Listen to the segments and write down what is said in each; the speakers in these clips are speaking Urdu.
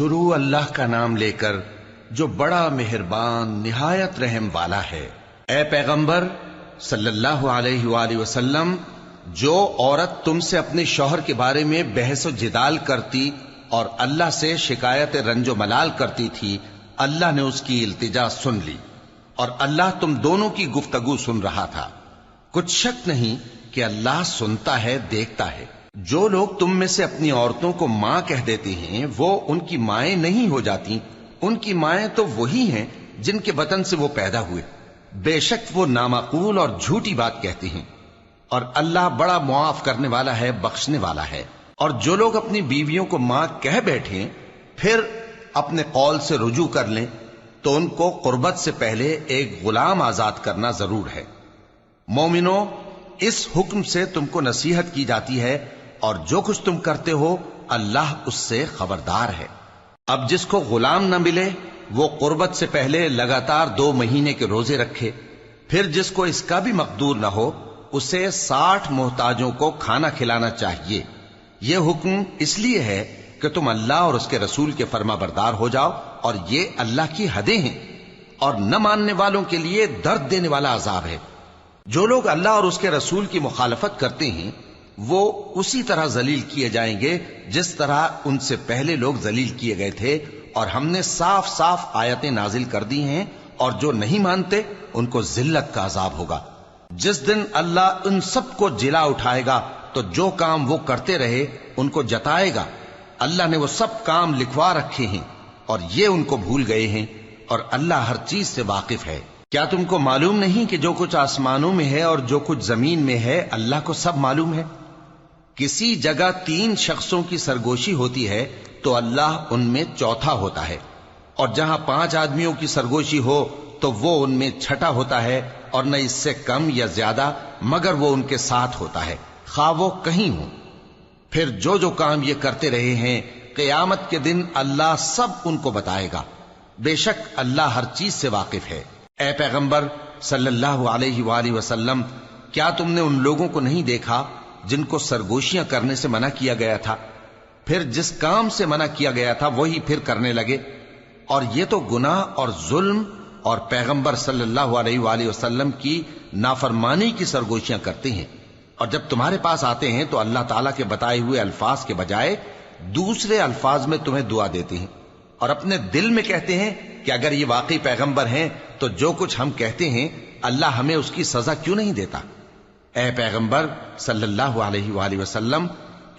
شروع اللہ کا نام لے کر جو بڑا مہربان نہایت رحم والا ہے۔ اے پیغمبر صلی اللہ علیہ وآلہ وسلم، جو عورت تم سے اپنے شوہر کے بارے میں بحث و جدال کرتی اور اللہ سے شکایت رنج و ملال کرتی تھی، اللہ نے اس کی التجا سن لی اور اللہ تم دونوں کی گفتگو سن رہا تھا۔ کچھ شک نہیں کہ اللہ سنتا ہے، دیکھتا ہے۔ جو لوگ تم میں سے اپنی عورتوں کو ماں کہہ دیتے ہیں وہ ان کی مائیں نہیں ہو جاتی، ان کی مائیں تو وہی ہیں جن کے بطن سے وہ پیدا ہوئے۔ بے شک وہ نامعقول اور جھوٹی بات کہتے ہیں، اور اللہ بڑا معاف کرنے والا ہے، بخشنے والا ہے۔ اور جو لوگ اپنی بیویوں کو ماں کہہ بیٹھیں پھر اپنے قول سے رجوع کر لیں تو ان کو قربت سے پہلے ایک غلام آزاد کرنا ضرور ہے۔ مومنو، اس حکم سے تم کو نصیحت کی جاتی ہے اور جو کچھ تم کرتے ہو اللہ اس سے خبردار ہے۔ اب جس کو غلام نہ ملے وہ قربت سے پہلے لگاتار 2 مہینے کے روزے رکھے، پھر جس کو اس کا بھی مقدور نہ ہو اسے 60 محتاجوں کو کھانا کھلانا چاہیے۔ یہ حکم اس لیے ہے کہ تم اللہ اور اس کے رسول کے فرما بردار ہو جاؤ، اور یہ اللہ کی حدیں ہیں، اور نہ ماننے والوں کے لیے درد دینے والا عذاب ہے۔ جو لوگ اللہ اور اس کے رسول کی مخالفت کرتے ہیں وہ اسی طرح ذلیل کیے جائیں گے جس طرح ان سے پہلے لوگ ذلیل کیے گئے تھے، اور ہم نے صاف صاف آیتیں نازل کر دی ہیں، اور جو نہیں مانتے ان کو ذلت کا عذاب ہوگا۔ جس دن اللہ ان سب کو جلا اٹھائے گا تو جو کام وہ کرتے رہے ان کو جتائے گا۔ اللہ نے وہ سب کام لکھوا رکھے ہیں اور یہ ان کو بھول گئے ہیں، اور اللہ ہر چیز سے واقف ہے۔ کیا تم کو معلوم نہیں کہ جو کچھ آسمانوں میں ہے اور جو کچھ زمین میں ہے اللہ کو سب معلوم ہے؟ کسی جگہ 3 شخصوں کی سرگوشی ہوتی ہے تو اللہ ان میں چوتھا ہوتا ہے، اور جہاں 5 آدمیوں کی سرگوشی ہو تو وہ ان میں چھٹا ہوتا ہے، اور نہ اس سے کم یا زیادہ مگر وہ ان کے ساتھ ہوتا ہے، خواہ وہ کہیں ہوں۔ پھر جو جو کام یہ کرتے رہے ہیں قیامت کے دن اللہ سب ان کو بتائے گا۔ بے شک اللہ ہر چیز سے واقف ہے۔ اے پیغمبر صلی اللہ علیہ وآلہ وسلم، کیا تم نے ان لوگوں کو نہیں دیکھا جن کو سرگوشیاں کرنے سے منع کیا گیا تھا، پھر جس کام سے منع کیا گیا تھا وہی پھر کرنے لگے؟ اور یہ تو گناہ اور ظلم اور پیغمبر صلی اللہ علیہ وآلہ وسلم کی نافرمانی کی سرگوشیاں کرتے ہیں، اور جب تمہارے پاس آتے ہیں تو اللہ تعالیٰ کے بتائے ہوئے الفاظ کے بجائے دوسرے الفاظ میں تمہیں دعا دیتے ہیں، اور اپنے دل میں کہتے ہیں کہ اگر یہ واقعی پیغمبر ہیں تو جو کچھ ہم کہتے ہیں اللہ ہمیں اس کی سزا کیوں نہیں دیتا؟ اے پیغمبر صلی اللہ علیہ وآلہ وسلم،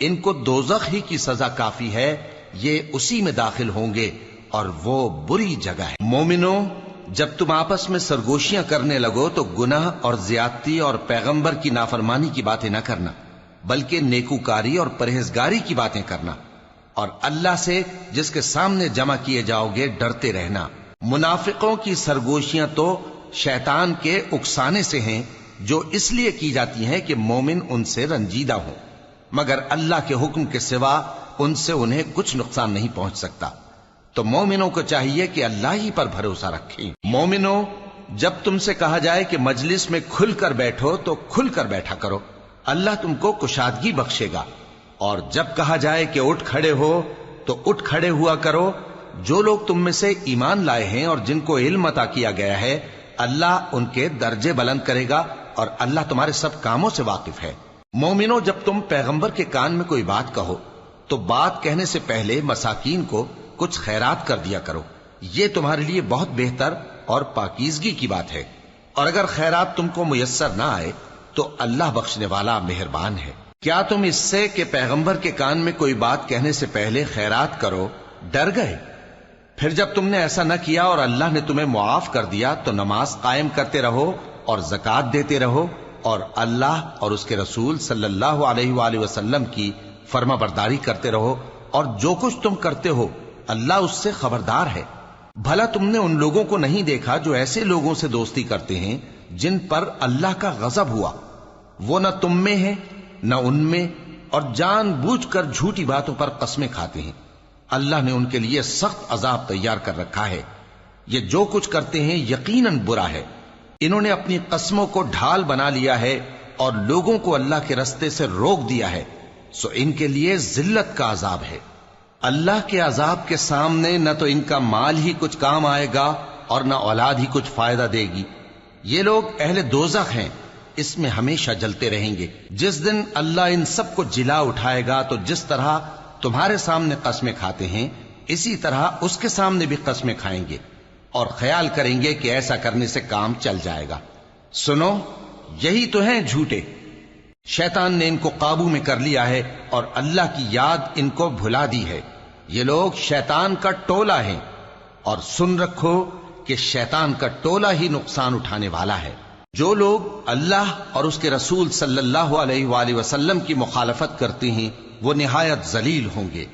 ان کو دوزخ ہی کی سزا کافی ہے، یہ اسی میں داخل ہوں گے اور وہ بری جگہ ہے۔ مومنو، جب تم آپس میں سرگوشیاں کرنے لگو تو گناہ اور زیادتی اور پیغمبر کی نافرمانی کی باتیں نہ کرنا، بلکہ نیکوکاری اور پرہیزگاری کی باتیں کرنا، اور اللہ سے جس کے سامنے جمع کیے جاؤ گے ڈرتے رہنا۔ منافقوں کی سرگوشیاں تو شیطان کے اکسانے سے ہیں جو اس لیے کی جاتی ہیں کہ مومن ان سے رنجیدہ ہوں، مگر اللہ کے حکم کے سوا ان سے انہیں کچھ نقصان نہیں پہنچ سکتا۔ تو مومنوں کو چاہیے کہ اللہ ہی پر بھروسہ رکھیں۔ مومنوں، جب تم سے کہا جائے کہ مجلس میں کھل کر بیٹھو تو کھل کر بیٹھا کرو، اللہ تم کو کشادگی بخشے گا، اور جب کہا جائے کہ اٹھ کھڑے ہو تو اٹھ کھڑے ہوا کرو۔ جو لوگ تم میں سے ایمان لائے ہیں اور جن کو علم عطا کیا گیا ہے اللہ ان کے درجے بلند کرے گا، اور اللہ تمہارے سب کاموں سے واقف ہے۔ مومنوں، جب تم پیغمبر کے کان میں کوئی بات کہو تو بات کہنے سے پہلے مساکین کو کچھ خیرات کر دیا کرو، یہ تمہارے لیے بہت بہتر اور پاکیزگی کی بات ہے، اور اگر خیرات تم کو میسر نہ آئے تو اللہ بخشنے والا مہربان ہے۔ کیا تم اس سے کہ پیغمبر کے کان میں کوئی بات کہنے سے پہلے خیرات کرو ڈر گئے؟ پھر جب تم نے ایسا نہ کیا اور اللہ نے تمہیں معاف کر دیا تو نماز قائم کرتے رہو اور زکوٰۃ دیتے رہو، اور اللہ اور اس کے رسول صلی اللہ علیہ وآلہ وسلم کی فرما برداری کرتے رہو، اور جو کچھ تم کرتے ہو اللہ اس سے خبردار ہے۔ بھلا تم نے ان لوگوں کو نہیں دیکھا جو ایسے لوگوں سے دوستی کرتے ہیں جن پر اللہ کا غضب ہوا؟ وہ نہ تم میں ہے نہ ان میں، اور جان بوجھ کر جھوٹی باتوں پر قسمیں کھاتے ہیں۔ اللہ نے ان کے لیے سخت عذاب تیار کر رکھا ہے۔ یہ جو کچھ کرتے ہیں یقیناً برا ہے۔ انہوں نے اپنی قسموں کو ڈھال بنا لیا ہے اور لوگوں کو اللہ کے رستے سے روک دیا ہے، سو ان کے لیے ذلت کا عذاب ہے۔ اللہ کے عذاب کے سامنے نہ تو ان کا مال ہی کچھ کام آئے گا اور نہ اولاد ہی کچھ فائدہ دے گی۔ یہ لوگ اہل دوزخ ہیں، اس میں ہمیشہ جلتے رہیں گے۔ جس دن اللہ ان سب کو جلا اٹھائے گا تو جس طرح تمہارے سامنے قسمیں کھاتے ہیں اسی طرح اس کے سامنے بھی قسمیں کھائیں گے اور خیال کریں گے کہ ایسا کرنے سے کام چل جائے گا۔ سنو، یہی تو ہیں جھوٹے۔ شیطان نے ان کو قابو میں کر لیا ہے اور اللہ کی یاد ان کو بھلا دی ہے۔ یہ لوگ شیطان کا ٹولہ ہیں، اور سن رکھو کہ شیطان کا ٹولہ ہی نقصان اٹھانے والا ہے۔ جو لوگ اللہ اور اس کے رسول صلی اللہ علیہ وآلہ وسلم کی مخالفت کرتے ہیں وہ نہایت ذلیل ہوں گے۔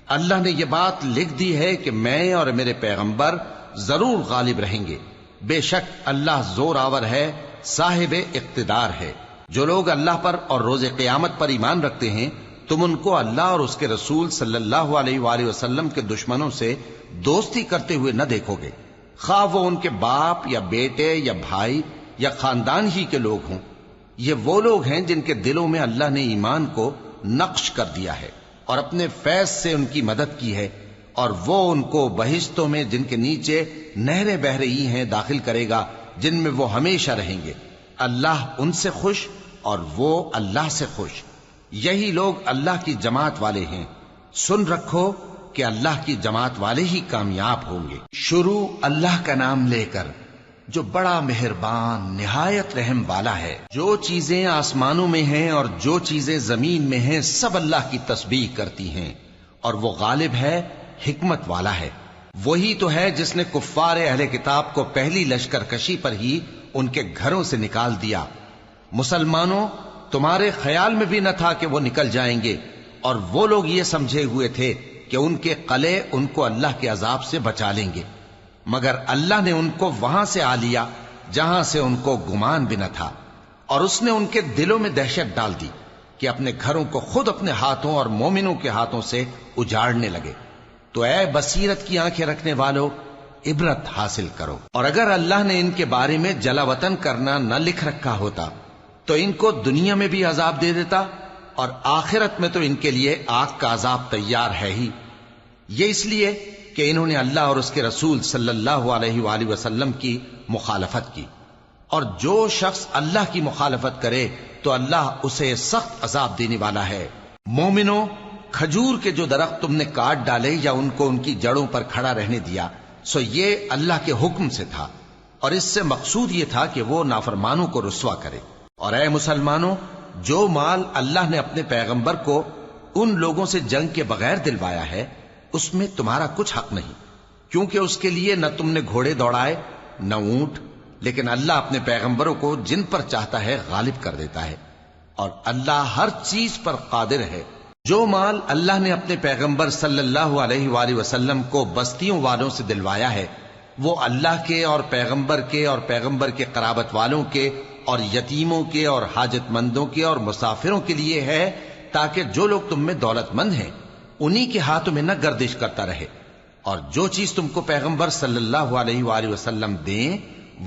اللہ نے یہ بات لکھ دی ہے کہ میں اور میرے پیغمبر ضرور غالب رہیں گے۔ بے شک اللہ زور آور ہے، صاحب اقتدار ہے۔ جو لوگ اللہ پر اور روز قیامت پر ایمان رکھتے ہیں تم ان کو اللہ اور اس کے رسول صلی اللہ علیہ وآلہ وسلم کے دشمنوں سے دوستی کرتے ہوئے نہ دیکھو گے، خواہ وہ ان کے باپ یا بیٹے یا بھائی یا خاندان ہی کے لوگ ہوں۔ یہ وہ لوگ ہیں جن کے دلوں میں اللہ نے ایمان کو نقش کر دیا ہے اور اپنے فیض سے ان کی مدد کی ہے، اور وہ ان کو بہشتوں میں جن کے نیچے نہریں بہہ رہی ہیں داخل کرے گا، جن میں وہ ہمیشہ رہیں گے۔ اللہ ان سے خوش اور وہ اللہ سے خوش۔ یہی لوگ اللہ کی جماعت والے ہیں۔ سن رکھو کہ اللہ کی جماعت والے ہی کامیاب ہوں گے۔ شروع اللہ کا نام لے کر جو بڑا مہربان نہایت رحم والا ہے۔ جو چیزیں آسمانوں میں ہیں اور جو چیزیں زمین میں ہیں سب اللہ کی تسبیح کرتی ہیں، اور وہ غالب ہے، حکمت والا ہے۔ وہی تو ہے جس نے کفار اہل کتاب کو پہلی لشکر کشی پر ہی ان کے گھروں سے نکال دیا۔ مسلمانوں، تمہارے خیال میں بھی نہ تھا کہ وہ نکل جائیں گے، اور وہ لوگ یہ سمجھے ہوئے تھے کہ ان کے قلعے ان کو اللہ کے عذاب سے بچا لیں گے، مگر اللہ نے ان کو وہاں سے آ لیا جہاں سے ان کو گمان بھی نہ تھا، اور اس نے ان کے دلوں میں دہشت ڈال دی کہ اپنے گھروں کو خود اپنے ہاتھوں اور مومنوں کے ہاتھوں سے اجاڑنے لگے۔ تو اے بصیرت کی آنکھیں رکھنے والو، عبرت حاصل کرو۔ اور اگر اللہ نے ان کے بارے میں جلا وطن کرنا نہ لکھ رکھا ہوتا تو ان کو دنیا میں بھی عذاب دے دیتا، اور آخرت میں تو ان کے لیے آگ کا عذاب تیار ہے ہی۔ یہ اس لیے کہ انہوں نے اللہ اور اس کے رسول صلی اللہ علیہ وآلہ وسلم کی مخالفت کی، اور جو شخص اللہ کی مخالفت کرے تو اللہ اسے سخت عذاب دینے والا ہے۔ مومنوں، کھجور کے جو درخت تم نے کاٹ ڈالے یا ان کو ان کی جڑوں پر کھڑا رہنے دیا سو یہ اللہ کے حکم سے تھا، اور اس سے مقصود یہ تھا کہ وہ نافرمانوں کو رسوا کرے۔ اور اے مسلمانوں، جو مال اللہ نے اپنے پیغمبر کو ان لوگوں سے جنگ کے بغیر دلوایا ہے اس میں تمہارا کچھ حق نہیں، کیونکہ اس کے لیے نہ تم نے گھوڑے دوڑائے نہ اونٹ، لیکن اللہ اپنے پیغمبروں کو جن پر چاہتا ہے غالب کر دیتا ہے، اور اللہ ہر چیز پر قادر ہے۔ جو مال اللہ نے اپنے پیغمبر صلی اللہ علیہ وآلہ وسلم کو بستیوں والوں سے دلوایا ہے وہ اللہ کے اور پیغمبر کے قرابت والوں کے اور یتیموں کے اور حاجت مندوں کے اور مسافروں کے لیے ہے، تاکہ جو لوگ تم میں دولت مند ہیں انہی کے ہاتھوں میں نہ گردش کرتا رہے، اور جو چیز تم کو پیغمبر صلی اللہ علیہ وآلہ وسلم دیں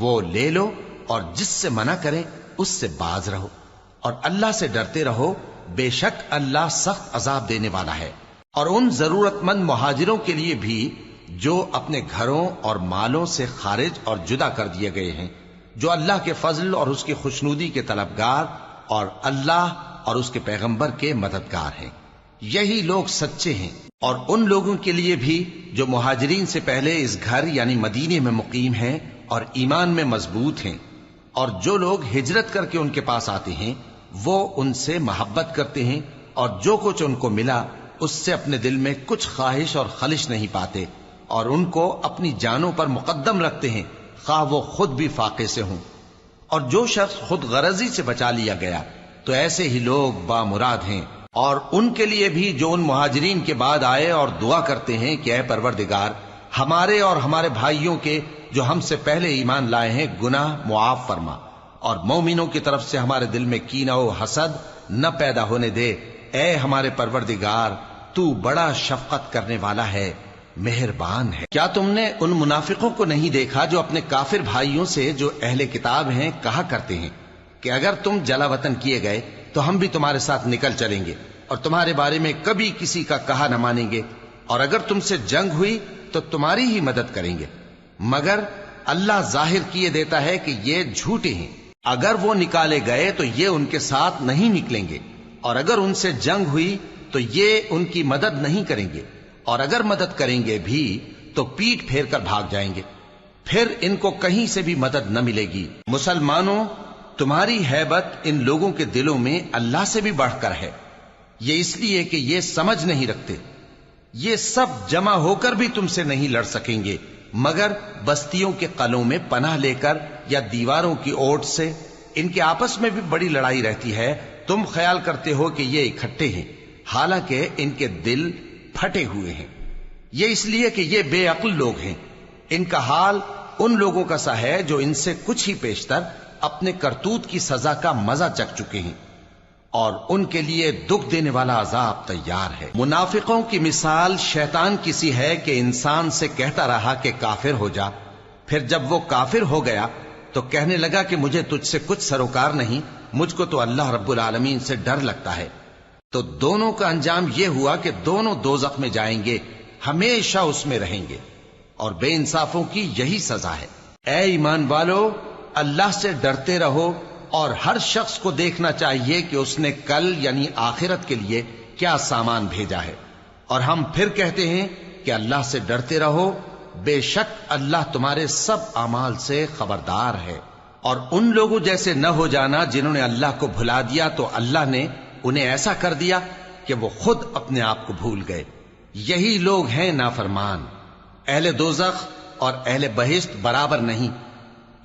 وہ لے لو، اور جس سے منع کریں اس سے باز رہو، اور اللہ سے ڈرتے رہو، بے شک اللہ سخت عذاب دینے والا ہے۔ اور ان ضرورت مند مہاجروں کے لیے بھی جو اپنے گھروں اور مالوں سے خارج اور جدا کر دیے گئے ہیں، جو اللہ کے فضل اور اس کی خوشنودی کے طلبگار اور اللہ اور اس کے پیغمبر کے مددگار ہیں، یہی لوگ سچے ہیں۔ اور ان لوگوں کے لیے بھی جو مہاجرین سے پہلے اس گھر یعنی مدینے میں مقیم ہیں اور ایمان میں مضبوط ہیں، اور جو لوگ ہجرت کر کے ان کے پاس آتے ہیں وہ ان سے محبت کرتے ہیں، اور جو کچھ ان کو ملا اس سے اپنے دل میں کچھ خواہش اور خلش نہیں پاتے، اور ان کو اپنی جانوں پر مقدم رکھتے ہیں خواہ وہ خود بھی فاقے سے ہوں۔ اور جو شخص خود غرضی سے بچا لیا گیا تو ایسے ہی لوگ بامراد ہیں۔ اور ان کے لیے بھی جو ان مہاجرین کے بعد آئے اور دعا کرتے ہیں کہ اے پروردگار ہمارے اور ہمارے بھائیوں کے جو ہم سے پہلے ایمان لائے ہیں گناہ معاف فرما، اور مومنوں کی طرف سے ہمارے دل میں کینہ و حسد نہ پیدا ہونے دے، اے ہمارے پروردگار تو بڑا شفقت کرنے والا ہے، مہربان ہے۔ کیا تم نے ان منافقوں کو نہیں دیکھا جو اپنے کافر بھائیوں سے جو اہل کتاب ہیں کہا کرتے ہیں کہ اگر تم جلا وطن کیے گئے تو ہم بھی تمہارے ساتھ نکل چلیں گے اور تمہارے بارے میں کبھی کسی کا کہا نہ مانیں گے، اور اگر تم سے جنگ ہوئی تو تمہاری ہی مدد کریں گے، مگر اللہ ظاہر کیے دیتا ہے کہ یہ جھوٹے ہیں۔ اگر وہ نکالے گئے تو یہ ان کے ساتھ نہیں نکلیں گے، اور اگر ان سے جنگ ہوئی تو یہ ان کی مدد نہیں کریں گے، اور اگر مدد کریں گے بھی تو پیٹ پھیر کر بھاگ جائیں گے، پھر ان کو کہیں سے بھی مدد نہ ملے گی۔ مسلمانوں، تمہاری ہیبت ان لوگوں کے دلوں میں اللہ سے بھی بڑھ کر ہے، یہ اس لیے کہ یہ سمجھ نہیں رکھتے۔ یہ سب جمع ہو کر بھی تم سے نہیں لڑ سکیں گے، مگر بستیوں کے قلعوں میں پناہ لے کر یا دیواروں کی اوٹ سے۔ ان کے آپس میں بھی بڑی لڑائی رہتی ہے، تم خیال کرتے ہو کہ یہ اکٹھے ہیں، حالانکہ ان کے دل پھٹے ہوئے ہیں۔ یہ اس لیے کہ یہ بے عقل لوگ ہیں۔ ان کا حال ان لوگوں کا سا ہے جو ان سے کچھ ہی پیشتر اپنے کرتوت کی سزا کا مزہ چکھ چکے ہیں، اور ان کے لیے دکھ دینے والا عذاب تیار ہے۔ منافقوں کی مثال شیطان کی سی ہے کہ انسان سے کہتا رہا کہ کافر ہو جا، پھر جب وہ کافر ہو گیا تو کہنے لگا کہ مجھے تجھ سے کچھ سروکار نہیں، مجھ کو تو اللہ رب العالمین سے ڈر لگتا ہے۔ تو دونوں کا انجام یہ ہوا کہ دونوں دوزخ میں جائیں گے، ہمیشہ اس میں رہیں گے، اور بے انصافوں کی یہی سزا ہے۔ اے ایمان والو، اللہ سے ڈرتے رہو، اور ہر شخص کو دیکھنا چاہیے کہ اس نے کل یعنی آخرت کے لیے کیا سامان بھیجا ہے، اور ہم پھر کہتے ہیں کہ اللہ سے ڈرتے رہو، بے شک اللہ تمہارے سب اعمال سے خبردار ہے۔ اور ان لوگوں جیسے نہ ہو جانا جنہوں نے اللہ کو بھلا دیا تو اللہ نے انہیں ایسا کر دیا کہ وہ خود اپنے آپ کو بھول گئے۔ یہی لوگ ہیں نافرمان۔ اہل دوزخ اور اہل بہشت برابر نہیں،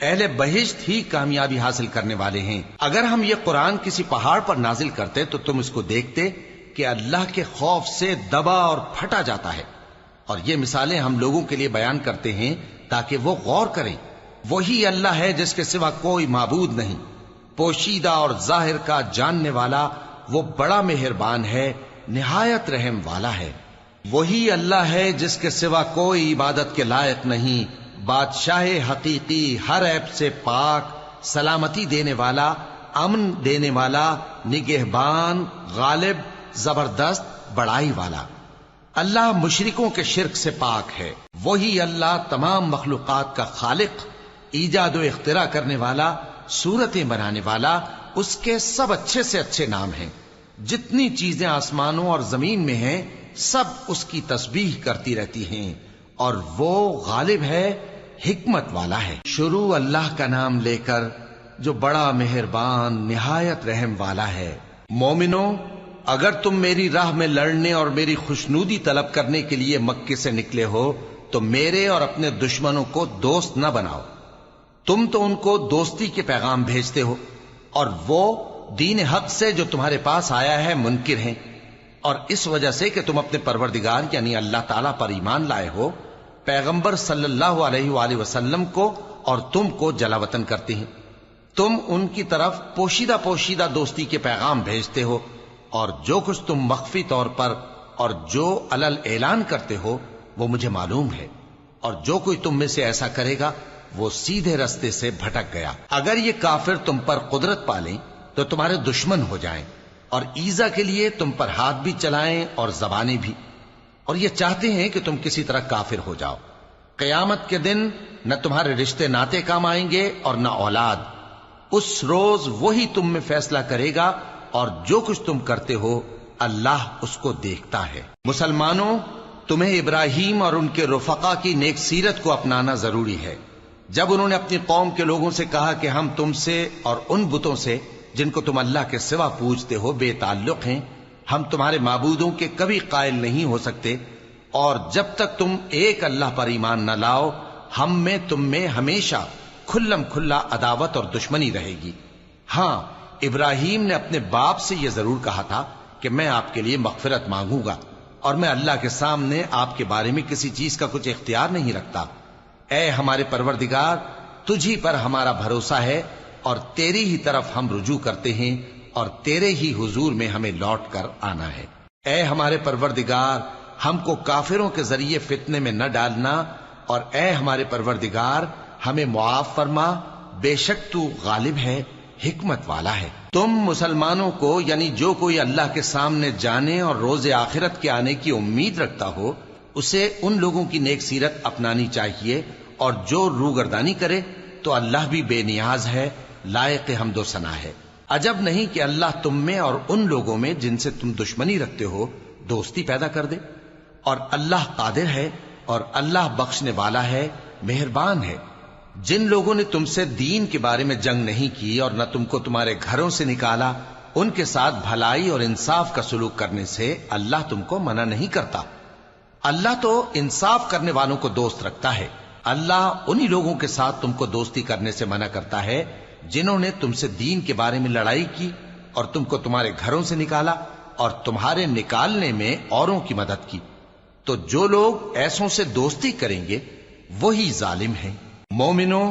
اہل بہشت ہی کامیابی حاصل کرنے والے ہیں۔ اگر ہم یہ قرآن کسی پہاڑ پر نازل کرتے تو تم اس کو دیکھتے کہ اللہ کے خوف سے دبا اور پھٹا جاتا ہے، اور یہ مثالیں ہم لوگوں کے لیے بیان کرتے ہیں تاکہ وہ غور کریں۔ وہی اللہ ہے جس کے سوا کوئی معبود نہیں، پوشیدہ اور ظاہر کا جاننے والا، وہ بڑا مہربان ہے، نہایت رحم والا ہے۔ وہی اللہ ہے جس کے سوا کوئی عبادت کے لائق نہیں، بادشاہ حقیقی، ہر عیب سے پاک، سلامتی دینے والا، امن دینے والا، نگہبان، غالب، زبردست، بڑائی والا۔ اللہ مشرکوں کے شرک سے پاک ہے۔ وہی اللہ تمام مخلوقات کا خالق، ایجاد و اختراع کرنے والا، صورتیں بنانے والا، اس کے سب اچھے سے اچھے نام ہیں۔ جتنی چیزیں آسمانوں اور زمین میں ہیں سب اس کی تسبیح کرتی رہتی ہیں، اور وہ غالب ہے، حکمت والا ہے۔ شروع اللہ کا نام لے کر جو بڑا مہربان نہایت رحم والا ہے۔ مومنوں، اگر تم میری راہ میں لڑنے اور میری خوشنودی طلب کرنے کے لیے مکے سے نکلے ہو تو میرے اور اپنے دشمنوں کو دوست نہ بناؤ۔ تم تو ان کو دوستی کے پیغام بھیجتے ہو، اور وہ دین حق سے جو تمہارے پاس آیا ہے منکر ہیں، اور اس وجہ سے کہ تم اپنے پروردگار یعنی اللہ تعالیٰ پر ایمان لائے ہو، پیغمبر صلی اللہ علیہ وآلہ وسلم کو اور تم کو جلا وطن کرتے ہیں۔ تم ان کی طرف پوشیدہ پوشیدہ دوستی کے پیغام بھیجتے ہو، اور جو کچھ تم مخفی طور پر اور جو علل اعلان کرتے ہو وہ مجھے معلوم ہے، اور جو کوئی تم میں سے ایسا کرے گا وہ سیدھے رستے سے بھٹک گیا۔ اگر یہ کافر تم پر قدرت پالیں تو تمہارے دشمن ہو جائیں، اور ایذا کے لیے تم پر ہاتھ بھی چلائیں اور زبانیں بھی، اور یہ چاہتے ہیں کہ تم کسی طرح کافر ہو جاؤ۔ قیامت کے دن نہ تمہارے رشتے ناتے کام آئیں گے اور نہ اولاد۔ اس روز وہی تم میں فیصلہ کرے گا، اور جو کچھ تم کرتے ہو اللہ اس کو دیکھتا ہے۔ مسلمانوں، تمہیں ابراہیم اور ان کے رفقا کی نیک سیرت کو اپنانا ضروری ہے۔ جب انہوں نے اپنی قوم کے لوگوں سے کہا کہ ہم تم سے اور ان بتوں سے جن کو تم اللہ کے سوا پوجتے ہو بے تعلق ہیں، ہم تمہارے معبودوں کے کبھی قائل نہیں ہو سکتے، اور جب تک تم ایک اللہ پر ایمان نہ لاؤ ہم میں تم میں ہمیشہ کھلم کھلا عداوت اور دشمنی رہے گی۔ ہاں، ابراہیم نے اپنے باپ سے یہ ضرور کہا تھا کہ میں آپ کے لیے مغفرت مانگوں گا، اور میں اللہ کے سامنے آپ کے بارے میں کسی چیز کا کچھ اختیار نہیں رکھتا۔ اے ہمارے پروردگار، تجھی پر ہمارا بھروسہ ہے، اور تیری ہی طرف ہم رجوع کرتے ہیں، اور تیرے ہی حضور میں ہمیں لوٹ کر آنا ہے۔ اے ہمارے پروردگار، ہم کو کافروں کے ذریعے فتنے میں نہ ڈالنا، اور اے ہمارے پروردگار ہمیں معاف فرما، بے شک تو غالب ہے، حکمت والا ہے۔ تم مسلمانوں کو یعنی جو کوئی اللہ کے سامنے جانے اور روز آخرت کے آنے کی امید رکھتا ہو اسے ان لوگوں کی نیک سیرت اپنانی چاہیے، اور جو روگردانی کرے تو اللہ بھی بے نیاز ہے، لائق حمد و ثنا ہے۔ عجب نہیں کہ اللہ تم میں اور ان لوگوں میں جن سے تم دشمنی رکھتے ہو دوستی پیدا کر دے، اور اللہ قادر ہے اور اللہ بخشنے والا ہے، مہربان ہے۔ جن لوگوں نے تم سے دین کے بارے میں جنگ نہیں کی اور نہ تم کو تمہارے گھروں سے نکالا، ان کے ساتھ بھلائی اور انصاف کا سلوک کرنے سے اللہ تم کو منع نہیں کرتا۔ اللہ تو انصاف کرنے والوں کو دوست رکھتا ہے۔ اللہ انہی لوگوں کے ساتھ تم کو دوستی کرنے سے منع کرتا ہے جنہوں نے تم سے دین کے بارے میں لڑائی کی اور تم کو تمہارے گھروں سے نکالا اور تمہارے نکالنے میں اوروں کی مدد کی۔ تو جو لوگ ایسوں سے دوستی کریں گے وہی ظالم ہیں۔ مومنوں،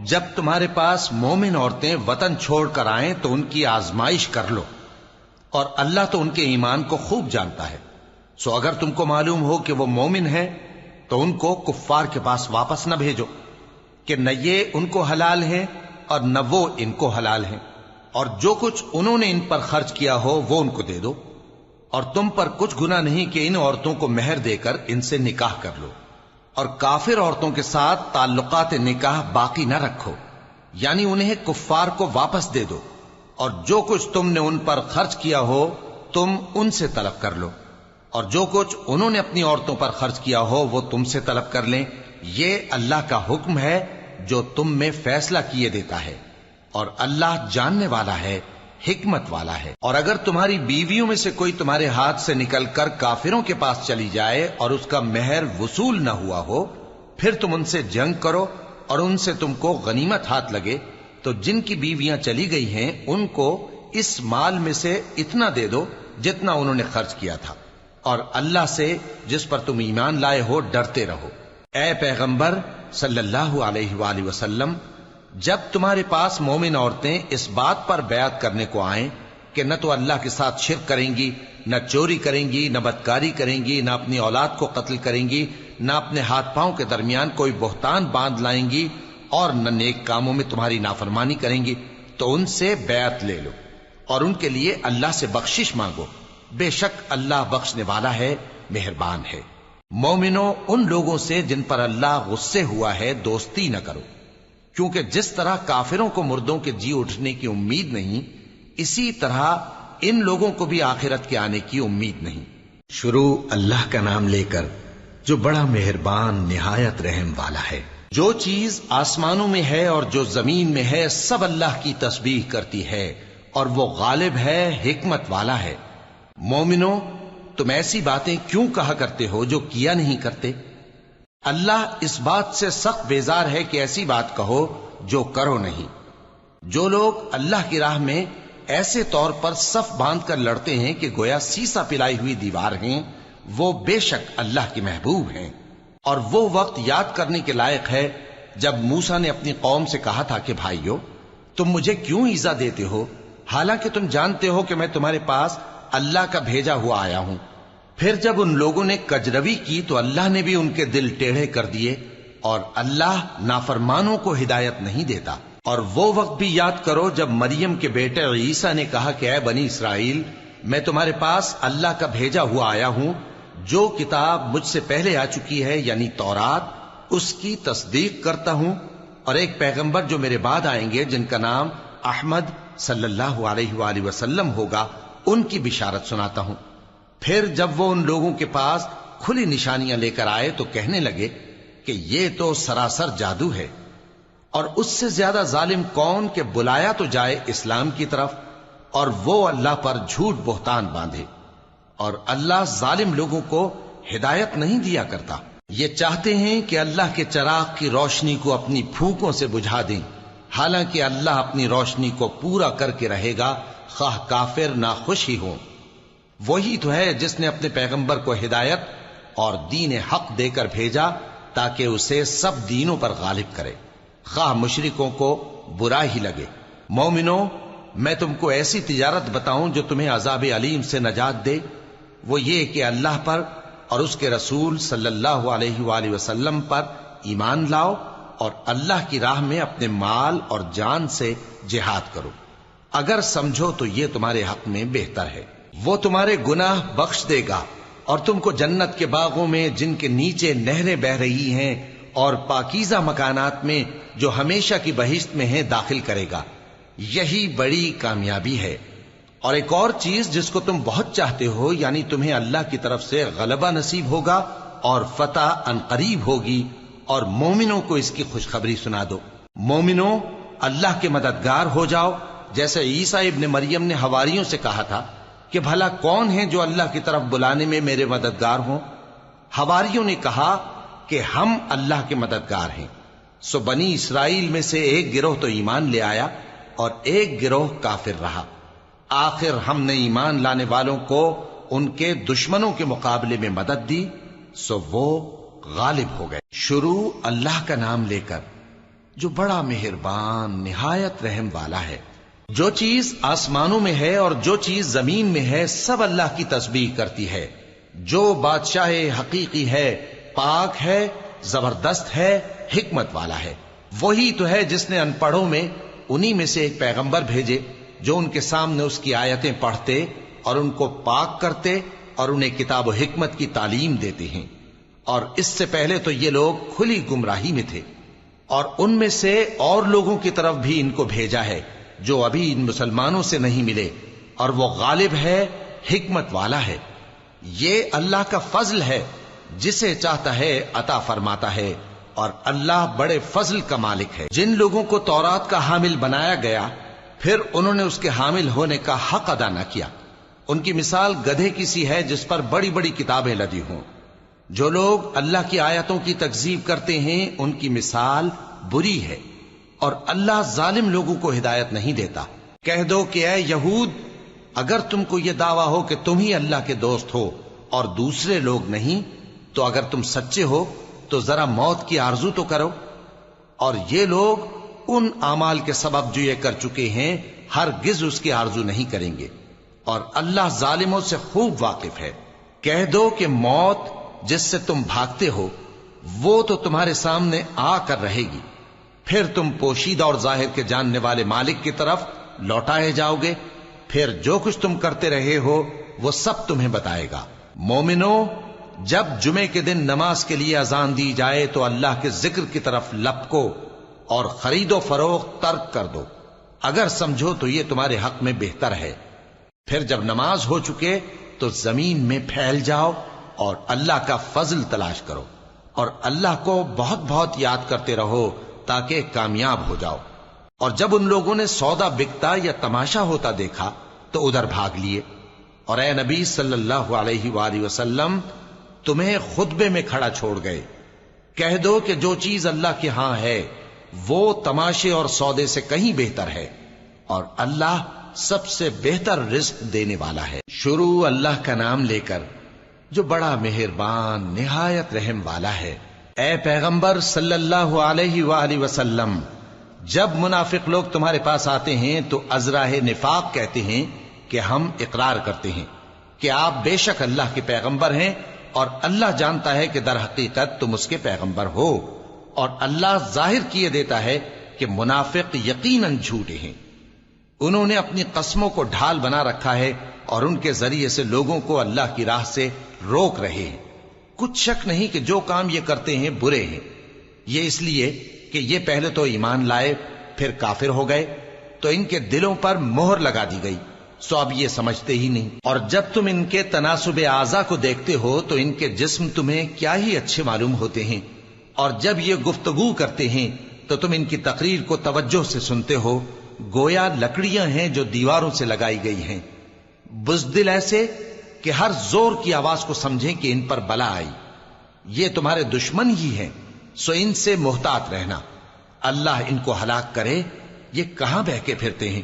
جب تمہارے پاس مومن عورتیں وطن چھوڑ کر آئیں تو ان کی آزمائش کر لو، اور اللہ تو ان کے ایمان کو خوب جانتا ہے۔ سو اگر تم کو معلوم ہو کہ وہ مومن ہیں تو ان کو کفار کے پاس واپس نہ بھیجو کہ نہ یہ ان کو حلال ہیں اور نہ وہ ان کو حلال ہیں، اور جو کچھ انہوں نے ان پر خرچ کیا ہو وہ ان کو دے دو، اور تم پر کچھ گناہ نہیں کہ ان عورتوں کو مہر دے کر ان سے نکاح کر لو، اور کافر عورتوں کے ساتھ تعلقات نکاح باقی نہ رکھو، یعنی انہیں کفار کو واپس دے دو، اور جو کچھ تم نے ان پر خرچ کیا ہو تم ان سے طلب کر لو، اور جو کچھ انہوں نے اپنی عورتوں پر خرچ کیا ہو وہ تم سے طلب کر لیں۔ یہ اللہ کا حکم ہے جو تم میں فیصلہ کیے دیتا ہے، اور اللہ جاننے والا ہے، حکمت والا ہے۔ اور اگر تمہاری بیویوں میں سے کوئی تمہارے ہاتھ سے نکل کر کافروں کے پاس چلی جائے اور اس کا مہر وصول نہ ہوا ہو، پھر تم ان سے جنگ کرو اور ان سے تم کو غنیمت ہاتھ لگے، تو جن کی بیویاں چلی گئی ہیں ان کو اس مال میں سے اتنا دے دو جتنا انہوں نے خرچ کیا تھا، اور اللہ سے جس پر تم ایمان لائے ہو ڈرتے رہو۔ اے پیغمبر صلی اللہ علیہ وآلہ وسلم، جب تمہارے پاس مومن عورتیں اس بات پر بیعت کرنے کو آئیں کہ نہ تو اللہ کے ساتھ شرک کریں گی، نہ چوری کریں گی، نہ بدکاری کریں گی، نہ اپنی اولاد کو قتل کریں گی، نہ اپنے ہاتھ پاؤں کے درمیان کوئی بہتان باندھ لائیں گی، اور نہ نیک کاموں میں تمہاری نافرمانی کریں گی، تو ان سے بیعت لے لو اور ان کے لیے اللہ سے بخشش مانگو، بے شک اللہ بخشنے والا ہے، مہربان ہے۔ مومنوں، ان لوگوں سے جن پر اللہ غصے ہوا ہے دوستی نہ کرو، کیونکہ جس طرح کافروں کو مردوں کے جی اٹھنے کی امید نہیں، اسی طرح ان لوگوں کو بھی آخرت کے آنے کی امید نہیں۔ شروع اللہ کا نام لے کر جو بڑا مہربان نہایت رحم والا ہے۔ جو چیز آسمانوں میں ہے اور جو زمین میں ہے سب اللہ کی تسبیح کرتی ہے، اور وہ غالب ہے، حکمت والا ہے۔ مومنوں، تم ایسی باتیں کیوں کہا کرتے ہو جو کیا نہیں کرتے؟ اللہ اس بات سے سخت بیزار ہے کہ ایسی بات کہو جو کرو نہیں۔ جو لوگ اللہ کی راہ میں ایسے طور پر صف باندھ کر لڑتے ہیں کہ گویا سیسا پلائی ہوئی دیوار ہیں، وہ بے شک اللہ کے محبوب ہیں۔ اور وہ وقت یاد کرنے کے لائق ہے جب موسیٰ نے اپنی قوم سے کہا تھا کہ بھائیو، تم مجھے کیوں ایذا دیتے ہو، حالانکہ تم جانتے ہو کہ میں تمہارے پاس اللہ کا بھیجا ہوا آیا ہوں۔ پھر جب ان لوگوں نے کجروی کی تو اللہ نے بھی ان کے دل ٹیڑھے کر دیے، اور اللہ نافرمانوں کو ہدایت نہیں دیتا۔ اور وہ وقت بھی یاد کرو جب مریم کے بیٹے عیسیٰ نے کہا کہ اے بنی اسرائیل، میں تمہارے پاس اللہ کا بھیجا ہوا آیا ہوں، جو کتاب مجھ سے پہلے آ چکی ہے یعنی تورات، اس کی تصدیق کرتا ہوں، اور ایک پیغمبر جو میرے بعد آئیں گے جن کا نام احمد صلی اللہ علیہ وآلہ وسلم ہوگا، ان کی بشارت سناتا ہوں۔ پھر جب وہ ان لوگوں کے پاس کھلی نشانیاں لے کر آئے تو کہنے لگے کہ یہ تو سراسر جادو ہے، اور اس سے زیادہ ظالم کون کہ بلایا تو جائے اسلام کی طرف اور وہ اللہ پر جھوٹ بہتان باندھے، اور اللہ ظالم لوگوں کو ہدایت نہیں دیا کرتا۔ یہ چاہتے ہیں کہ اللہ کے چراغ کی روشنی کو اپنی پھونکوں سے بجھا دیں، حالانکہ اللہ اپنی روشنی کو پورا کر کے رہے گا، خواہ کافر ناخوش ہی ہوں۔ وہی تو ہے جس نے اپنے پیغمبر کو ہدایت اور دین حق دے کر بھیجا تاکہ اسے سب دینوں پر غالب کرے، خواہ مشرکوں کو برا ہی لگے۔ مومنوں، میں تم کو ایسی تجارت بتاؤں جو تمہیں عذاب علیم سے نجات دے؟ وہ یہ کہ اللہ پر اور اس کے رسول صلی اللہ علیہ وآلہ وسلم پر ایمان لاؤ، اور اللہ کی راہ میں اپنے مال اور جان سے جہاد کرو، اگر سمجھو تو یہ تمہارے حق میں بہتر ہے۔ وہ تمہارے گناہ بخش دے گا اور تم کو جنت کے باغوں میں جن کے نیچے نہریں بہ رہی ہیں اور پاکیزہ مکانات میں جو ہمیشہ کی بہشت میں ہیں داخل کرے گا۔ یہی بڑی کامیابی ہے۔ اور ایک اور چیز جس کو تم بہت چاہتے ہو، یعنی تمہیں اللہ کی طرف سے غلبہ نصیب ہوگا اور فتح عنقریب ہوگی، اور مومنوں کو اس کی خوشخبری سنا دو۔ مومنوں، اللہ کے مددگار ہو جاؤ، جیسے عیسیٰ ابن مریم نے حواریوں سے کہا تھا کہ بھلا کون ہے جو اللہ کی طرف بلانے میں میرے مددگار ہوں؟ حواریوں نے کہا کہ ہم اللہ کے مددگار ہیں۔ سو بنی اسرائیل میں سے ایک گروہ تو ایمان لے آیا اور ایک گروہ کافر رہا۔ آخر ہم نے ایمان لانے والوں کو ان کے دشمنوں کے مقابلے میں مدد دی، سو وہ غالب ہو گئے۔ شروع اللہ کا نام لے کر جو بڑا مہربان نہایت رحم والا ہے۔ جو چیز آسمانوں میں ہے اور جو چیز زمین میں ہے سب اللہ کی تسبیح کرتی ہے۔ جو بادشاہ حقیقی ہے، پاک ہے، زبردست ہے، حکمت والا ہے۔ وہی تو ہے جس نے ان پڑھوں میں انہی میں سے ایک پیغمبر بھیجے جو ان کے سامنے اس کی آیتیں پڑھتے اور ان کو پاک کرتے اور انہیں کتاب و حکمت کی تعلیم دیتے ہیں۔ اور اس سے پہلے تو یہ لوگ کھلی گمراہی میں تھے، اور ان میں سے اور لوگوں کی طرف بھی ان کو بھیجا ہے جو ابھی ان مسلمانوں سے نہیں ملے، اور وہ غالب ہے، حکمت والا ہے۔ یہ اللہ کا فضل ہے، جسے چاہتا ہے عطا فرماتا ہے، اور اللہ بڑے فضل کا مالک ہے۔ جن لوگوں کو تورات کا حامل بنایا گیا پھر انہوں نے اس کے حامل ہونے کا حق ادا نہ کیا، ان کی مثال گدھے کی سی ہے جس پر بڑی بڑی کتابیں لدی ہوں۔ جو لوگ اللہ کی آیتوں کی تکذیب کرتے ہیں ان کی مثال بری ہے، اور اللہ ظالم لوگوں کو ہدایت نہیں دیتا۔ کہہ دو کہ اے یہود، اگر تم کو یہ دعویٰ ہو کہ تم ہی اللہ کے دوست ہو اور دوسرے لوگ نہیں، تو اگر تم سچے ہو تو ذرا موت کی آرزو تو کرو۔ اور یہ لوگ ان اعمال کے سبب جو یہ کر چکے ہیں ہرگز اس کی آرزو نہیں کریں گے، اور اللہ ظالموں سے خوب واقف ہے۔ کہہ دو کہ موت جس سے تم بھاگتے ہو وہ تو تمہارے سامنے آ کر رہے گی، پھر تم پوشیدہ اور ظاہر کے جاننے والے مالک کی طرف لوٹائے جاؤ گے، پھر جو کچھ تم کرتے رہے ہو وہ سب تمہیں بتائے گا۔ مومنو، جب جمعے کے دن نماز کے لیے اذان دی جائے تو اللہ کے ذکر کی طرف لپکو اور خرید و فروخت ترک کر دو، اگر سمجھو تو یہ تمہارے حق میں بہتر ہے۔ پھر جب نماز ہو چکے تو زمین میں پھیل جاؤ اور اللہ کا فضل تلاش کرو، اور اللہ کو بہت بہت یاد کرتے رہو تاکہ کامیاب ہو جاؤ۔ اور جب ان لوگوں نے سودا بکتا یا تماشا ہوتا دیکھا تو ادھر بھاگ لیے، اور اے نبی صلی اللہ علیہ وآلہ وسلم تمہیں خطبے میں کھڑا چھوڑ گئے۔ کہہ دو کہ جو چیز اللہ کے ہاں ہے وہ تماشے اور سودے سے کہیں بہتر ہے، اور اللہ سب سے بہتر رزق دینے والا ہے۔ شروع اللہ کا نام لے کر جو بڑا مہربان نہایت رحم والا ہے۔ اے پیغمبر صلی اللہ علیہ وآلہ وسلم، جب منافق لوگ تمہارے پاس آتے ہیں تو ازراہ نفاق کہتے ہیں کہ ہم اقرار کرتے ہیں کہ آپ بے شک اللہ کے پیغمبر ہیں، اور اللہ جانتا ہے کہ در حقیقت تم اس کے پیغمبر ہو، اور اللہ ظاہر کیے دیتا ہے کہ منافق یقیناً جھوٹے ہیں۔ انہوں نے اپنی قسموں کو ڈھال بنا رکھا ہے اور ان کے ذریعے سے لوگوں کو اللہ کی راہ سے روک رہے ہیں۔ کچھ شک نہیں کہ جو کام یہ کرتے ہیں برے ہیں۔ یہ اس لیے کہ یہ پہلے تو ایمان لائے پھر کافر ہو گئے، تو ان کے دلوں پر مہر لگا دی گئی، سو اب یہ سمجھتے ہی نہیں۔ اور جب تم ان کے تناسب اعضاء کو دیکھتے ہو تو ان کے جسم تمہیں کیا ہی اچھے معلوم ہوتے ہیں، اور جب یہ گفتگو کرتے ہیں تو تم ان کی تقریر کو توجہ سے سنتے ہو، گویا لکڑیاں ہیں جو دیواروں سے لگائی گئی ہیں، بزدل ایسے کہ ہر زور کی آواز کو سمجھیں کہ ان پر بلا آئی۔ یہ تمہارے دشمن ہی ہیں، سو ان سے محتاط رہنا، اللہ ان کو ہلاک کرے، یہ کہاں بہکے پھرتے ہیں۔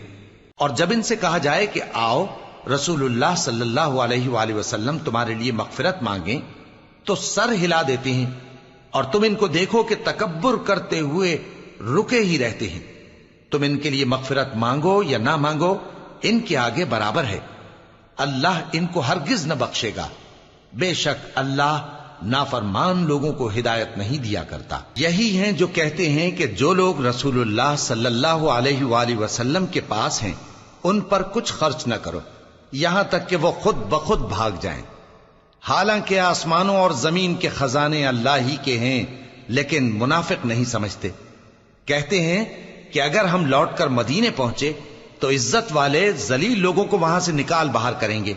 اور جب ان سے کہا جائے کہ آؤ رسول اللہ صلی اللہ علیہ وآلہ وسلم تمہارے لیے مغفرت مانگیں، تو سر ہلا دیتے ہیں، اور تم ان کو دیکھو کہ تکبر کرتے ہوئے رکے ہی رہتے ہیں۔ تم ان کے لیے مغفرت مانگو یا نہ مانگو، ان کے آگے برابر ہے، اللہ ان کو ہرگز نہ بخشے گا، بے شک اللہ نافرمان لوگوں کو ہدایت نہیں دیا کرتا۔ یہی ہیں جو کہتے ہیں کہ جو لوگ رسول اللہ صلی اللہ علیہ وآلہ وسلم کے پاس ہیں ان پر کچھ خرچ نہ کرو، یہاں تک کہ وہ خود بخود بھاگ جائیں۔ حالانکہ آسمانوں اور زمین کے خزانے اللہ ہی کے ہیں، لیکن منافق نہیں سمجھتے۔ کہتے ہیں کہ اگر ہم لوٹ کر مدینے پہنچے تو عزت والے ذلیل لوگوں کو وہاں سے نکال باہر کریں گے،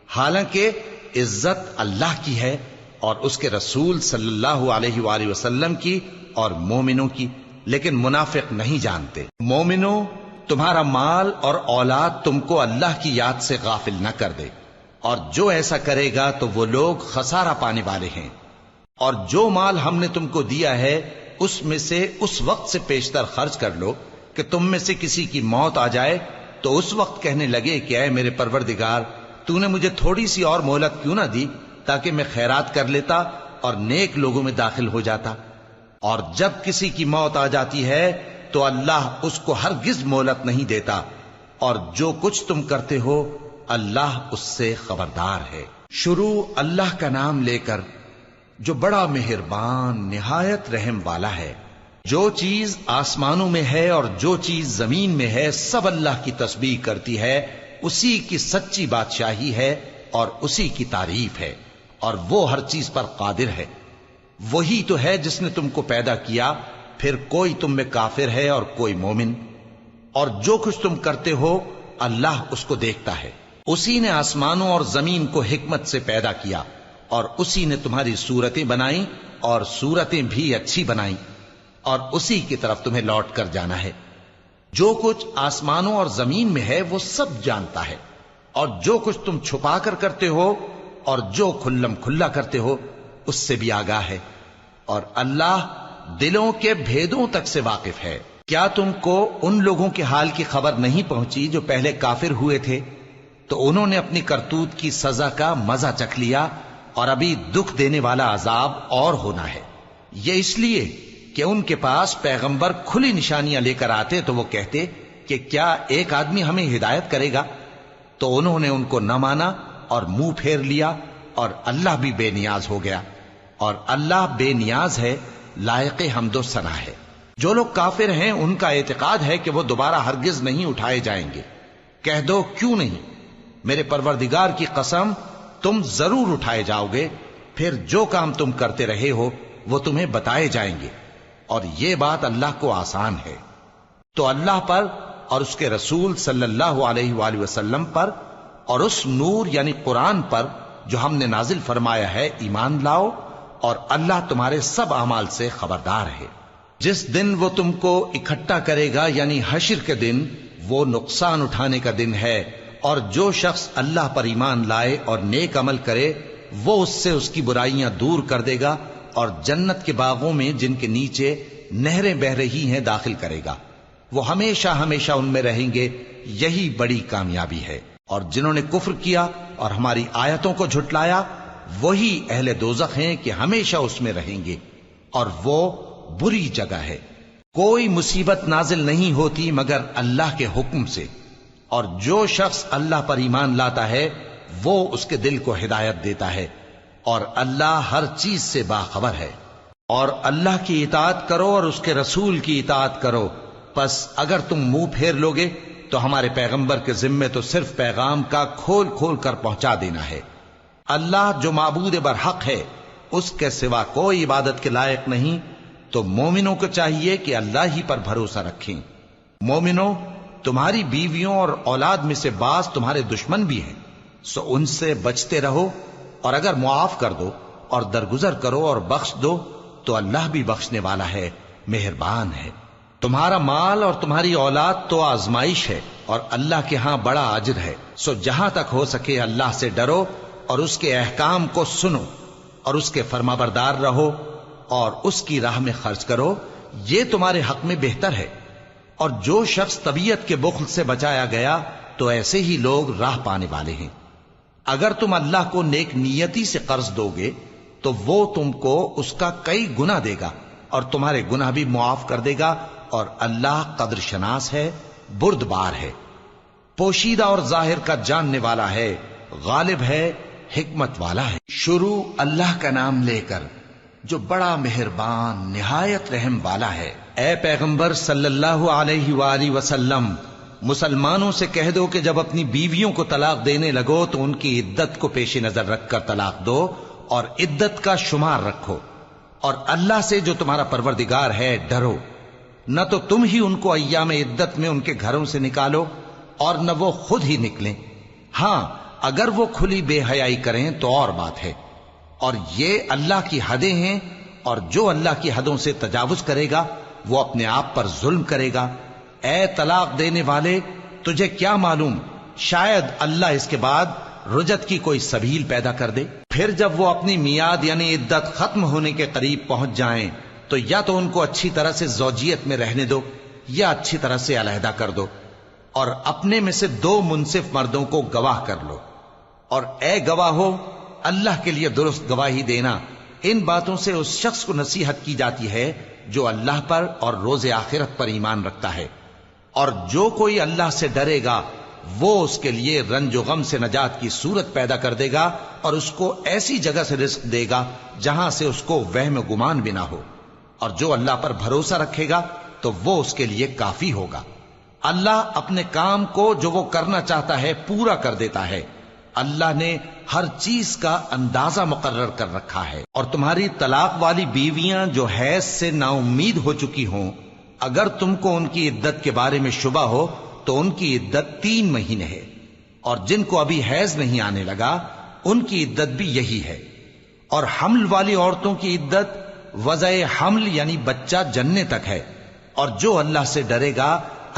حالانکہ عزت اللہ کی ہے اور اس کے رسول صلی اللہ علیہ وآلہ وسلم کی اور مومنوں کی، لیکن منافق نہیں جانتے۔ مومنوں، تمہارا مال اور اولاد تم کو اللہ کی یاد سے غافل نہ کر دے، اور جو ایسا کرے گا تو وہ لوگ خسارہ پانے والے ہیں۔ اور جو مال ہم نے تم کو دیا ہے اس میں سے اس وقت سے پیشتر خرچ کر لو کہ تم میں سے کسی کی موت آ جائے تو اس وقت کہنے لگے کہ اے میرے پروردگار، تو نے مجھے تھوڑی سی اور مہلت کیوں نہ دی تاکہ میں خیرات کر لیتا اور نیک لوگوں میں داخل ہو جاتا۔ اور جب کسی کی موت آ جاتی ہے تو اللہ اس کو ہرگز مہلت نہیں دیتا، اور جو کچھ تم کرتے ہو اللہ اس سے خبردار ہے۔ شروع اللہ کا نام لے کر جو بڑا مہربان نہایت رحم والا ہے۔ جو چیز آسمانوں میں ہے اور جو چیز زمین میں ہے سب اللہ کی تسبیح کرتی ہے، اسی کی سچی بادشاہی ہے اور اسی کی تعریف ہے، اور وہ ہر چیز پر قادر ہے۔ وہی تو ہے جس نے تم کو پیدا کیا، پھر کوئی تم میں کافر ہے اور کوئی مومن، اور جو کچھ تم کرتے ہو اللہ اس کو دیکھتا ہے۔ اسی نے آسمانوں اور زمین کو حکمت سے پیدا کیا، اور اسی نے تمہاری صورتیں بنائیں اور صورتیں بھی اچھی بنائیں، اور اسی کی طرف تمہیں لوٹ کر جانا ہے۔ جو کچھ آسمانوں اور زمین میں ہے وہ سب جانتا ہے، اور جو کچھ تم چھپا کر کرتے ہو اور جو کھلم کھلا کرتے ہو اس سے بھی آگاہ ہے، اور اللہ دلوں کے بھیدوں تک سے واقف ہے۔ کیا تم کو ان لوگوں کے حال کی خبر نہیں پہنچی جو پہلے کافر ہوئے تھے؟ تو انہوں نے اپنی کرتوت کی سزا کا مزہ چکھ لیا، اور ابھی دکھ دینے والا عذاب اور ہونا ہے۔ یہ اس لیے کہ ان کے پاس پیغمبر کھلی نشانیاں لے کر آتے تو وہ کہتے کہ کیا ایک آدمی ہمیں ہدایت کرے گا؟ تو انہوں نے ان کو نہ مانا اور منہ پھیر لیا، اور اللہ بھی بے نیاز ہو گیا، اور اللہ بے نیاز ہے، لائق حمد و ثنا ہے۔ جو لوگ کافر ہیں ان کا اعتقاد ہے کہ وہ دوبارہ ہرگز نہیں اٹھائے جائیں گے۔ کہہ دو کیوں نہیں؟ میرے پروردگار کی قسم تم ضرور اٹھائے جاؤ گے، پھر جو کام تم کرتے رہے ہو وہ تمہیں بتائے جائیں گے، اور یہ بات اللہ کو آسان ہے۔ تو اللہ پر اور اس کے رسول صلی اللہ علیہ وآلہ وسلم پر اور اس نور یعنی قرآن پر جو ہم نے نازل فرمایا ہے ایمان لاؤ، اور اللہ تمہارے سب اعمال سے خبردار ہے۔ جس دن وہ تم کو اکٹھا کرے گا یعنی حشر کے دن، وہ نقصان اٹھانے کا دن ہے، اور جو شخص اللہ پر ایمان لائے اور نیک عمل کرے وہ اس سے اس کی برائیاں دور کر دے گا، اور جنت کے باغوں میں جن کے نیچے نہریں بہ رہی ہیں داخل کرے گا۔ وہ ہمیشہ ہمیشہ ان میں رہیں گے، یہی بڑی کامیابی ہے۔ اور جنہوں نے کفر کیا اور ہماری آیتوں کو جھٹلایا وہی اہل دوزخ ہیں کہ ہمیشہ اس میں رہیں گے، اور وہ بری جگہ ہے۔ کوئی مصیبت نازل نہیں ہوتی مگر اللہ کے حکم سے، اور جو شخص اللہ پر ایمان لاتا ہے وہ اس کے دل کو ہدایت دیتا ہے، اور اللہ ہر چیز سے باخبر ہے۔ اور اللہ کی اطاعت کرو اور اس کے رسول کی اطاعت کرو، پس اگر تم منہ پھیر لوگے تو ہمارے پیغمبر کے ذمے تو صرف پیغام کا کھول کھول کر پہنچا دینا ہے۔ اللہ جو معبود برحق ہے اس کے سوا کوئی عبادت کے لائق نہیں، تو مومنوں کو چاہیے کہ اللہ ہی پر بھروسہ رکھیں۔ مومنوں، تمہاری بیویوں اور اولاد میں سے بعض تمہارے دشمن بھی ہیں، سو ان سے بچتے رہو، اور اگر معاف کر دو اور درگزر کرو اور بخش دو تو اللہ بھی بخشنے والا ہے، مہربان ہے۔ تمہارا مال اور تمہاری اولاد تو آزمائش ہے، اور اللہ کے ہاں بڑا اجر ہے، سو جہاں تک ہو سکے اللہ سے ڈرو اور اس کے احکام کو سنو اور اس کے فرمانبردار رہو اور اس کی راہ میں خرچ کرو، یہ تمہارے حق میں بہتر ہے۔ اور جو شخص طبیعت کے بخل سے بچایا گیا تو ایسے ہی لوگ راہ پانے والے ہیں۔ اگر تم اللہ کو نیک نیتی سے قرض دو گے تو وہ تم کو اس کا کئی گنا دے گا اور تمہارے گناہ بھی معاف کر دے گا، اور اللہ قدر شناس ہے، بردبار ہے، پوشیدہ اور ظاہر کا جاننے والا ہے، غالب ہے، حکمت والا ہے۔ شروع اللہ کا نام لے کر جو بڑا مہربان نہایت رحم والا ہے۔ اے پیغمبر صلی اللہ علیہ وآلہ وسلم، مسلمانوں سے کہہ دو کہ جب اپنی بیویوں کو طلاق دینے لگو تو ان کی عدت کو پیش نظر رکھ کر طلاق دو اور عدت کا شمار رکھو، اور اللہ سے جو تمہارا پروردگار ہے ڈرو، نہ تو تم ہی ان کو ایام عدت میں ان کے گھروں سے نکالو اور نہ وہ خود ہی نکلیں، ہاں اگر وہ کھلی بے حیائی کریں تو اور بات ہے، اور یہ اللہ کی حدیں ہیں، اور جو اللہ کی حدوں سے تجاوز کرے گا وہ اپنے آپ پر ظلم کرے گا۔ اے طلاق دینے والے، تجھے کیا معلوم شاید اللہ اس کے بعد رجعت کی کوئی سبیل پیدا کر دے۔ پھر جب وہ اپنی میعاد یعنی عدت ختم ہونے کے قریب پہنچ جائیں تو یا تو ان کو اچھی طرح سے زوجیت میں رہنے دو یا اچھی طرح سے علیحدہ کر دو، اور اپنے میں سے 2 منصف مردوں کو گواہ کر لو، اور اے گواہو اللہ کے لیے درست گواہی دینا۔ ان باتوں سے اس شخص کو نصیحت کی جاتی ہے جو اللہ پر اور روز آخرت پر ایمان رکھتا ہے، اور جو کوئی اللہ سے ڈرے گا وہ اس کے لیے رنج و غم سے نجات کی صورت پیدا کر دے گا، اور اس کو ایسی جگہ سے رزق دے گا جہاں سے اس کو وہم و گمان بھی نہ ہو، اور جو اللہ پر بھروسہ رکھے گا تو وہ اس کے لیے کافی ہوگا۔ اللہ اپنے کام کو جو وہ کرنا چاہتا ہے پورا کر دیتا ہے۔ اللہ نے ہر چیز کا اندازہ مقرر کر رکھا ہے۔ اور تمہاری طلاق والی بیویاں جو حیض سے نا امید ہو چکی ہوں، اگر تم کو ان کی عدت کے بارے میں شبہ ہو تو ان کی عدت 3 مہینے ہے، اور جن کو ابھی حیض نہیں آنے لگا ان کی عدت بھی یہی ہے۔ اور حمل والی عورتوں کی عدت وضع حمل یعنی بچہ جننے تک ہے، اور جو اللہ سے ڈرے گا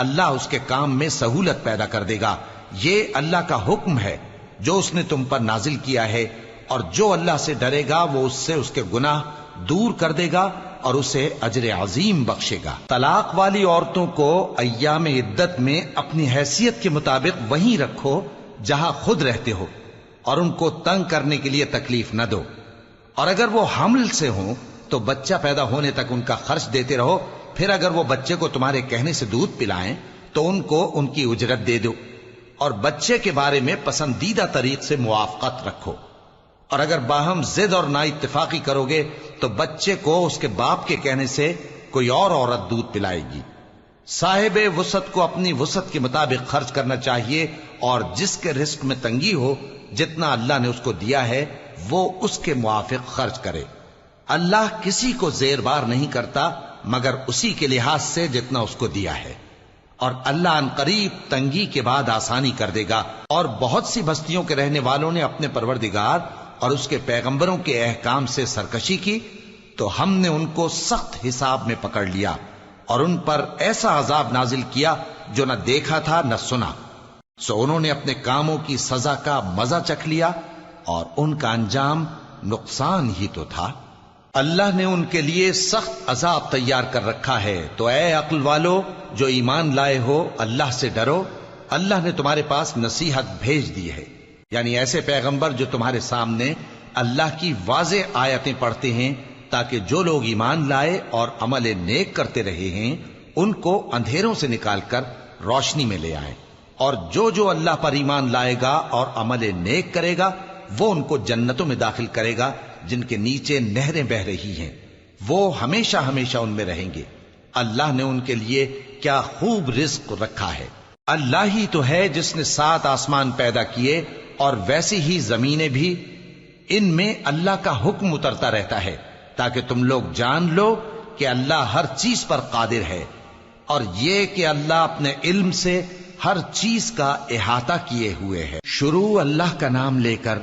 اللہ اس کے کام میں سہولت پیدا کر دے گا۔ یہ اللہ کا حکم ہے جو اس نے تم پر نازل کیا ہے، اور جو اللہ سے ڈرے گا وہ اس سے اس کے گناہ دور کر دے گا اور اسے اجر عظیم بخشے گا۔ طلاق والی عورتوں کو ایام عدت میں اپنی حیثیت کے مطابق وہیں رکھو جہاں خود رہتے ہو، اور ان کو تنگ کرنے کے لیے تکلیف نہ دو، اور اگر وہ حمل سے ہوں تو بچہ پیدا ہونے تک ان کا خرچ دیتے رہو، پھر اگر وہ بچے کو تمہارے کہنے سے دودھ پلائیں تو ان کو ان کی اجرت دے دو، اور بچے کے بارے میں پسندیدہ طریق سے موافقت رکھو، اور اگر باہم ضد اور نا اتفاقی کرو گے تو بچے کو اس کے باپ کے کہنے سے کوئی اور عورت دودھ پلائے گی۔ صاحب وسعت کو اپنی وسعت کے مطابق خرچ کرنا چاہیے، اور جس کے رزق میں تنگی ہو جتنا اللہ نے اس کو دیا ہے وہ اس کے موافق خرچ کرے۔ اللہ کسی کو زیر بار نہیں کرتا مگر اسی کے لحاظ سے جتنا اس کو دیا ہے، اور اللہ ان قریب تنگی کے بعد آسانی کر دے گا۔ اور بہت سی بستیوں کے رہنے والوں نے اپنے پروردگار اور اس کے پیغمبروں کے احکام سے سرکشی کی تو ہم نے ان کو سخت حساب میں پکڑ لیا، اور ان پر ایسا عذاب نازل کیا جو نہ دیکھا تھا نہ سنا، سو انہوں نے اپنے کاموں کی سزا کا مزہ چکھ لیا، اور ان کا انجام نقصان ہی تو تھا۔ اللہ نے ان کے لیے سخت عذاب تیار کر رکھا ہے، تو اے عقل والو جو ایمان لائے ہو اللہ سے ڈرو۔ اللہ نے تمہارے پاس نصیحت بھیج دی ہے، یعنی ایسے پیغمبر جو تمہارے سامنے اللہ کی واضح آیتیں پڑھتے ہیں تاکہ جو لوگ ایمان لائے اور عمل نیک کرتے رہے ہیں ان کو اندھیروں سے نکال کر روشنی میں لے آئیں، اور جو اللہ پر ایمان لائے گا اور عمل نیک کرے گا وہ ان کو جنتوں میں داخل کرے گا جن کے نیچے نہریں بہ رہی ہیں، وہ ہمیشہ ہمیشہ ان میں رہیں گے۔ اللہ نے ان کے لیے کیا خوب رزق رکھا ہے۔ اللہ ہی تو ہے جس نے 7 آسمان پیدا کیے اور ویسی ہی زمینیں بھی، ان میں اللہ کا حکم اترتا رہتا ہے تاکہ تم لوگ جان لو کہ اللہ ہر چیز پر قادر ہے، اور یہ کہ اللہ اپنے علم سے ہر چیز کا احاطہ کیے ہوئے ہے۔ شروع اللہ کا نام لے کر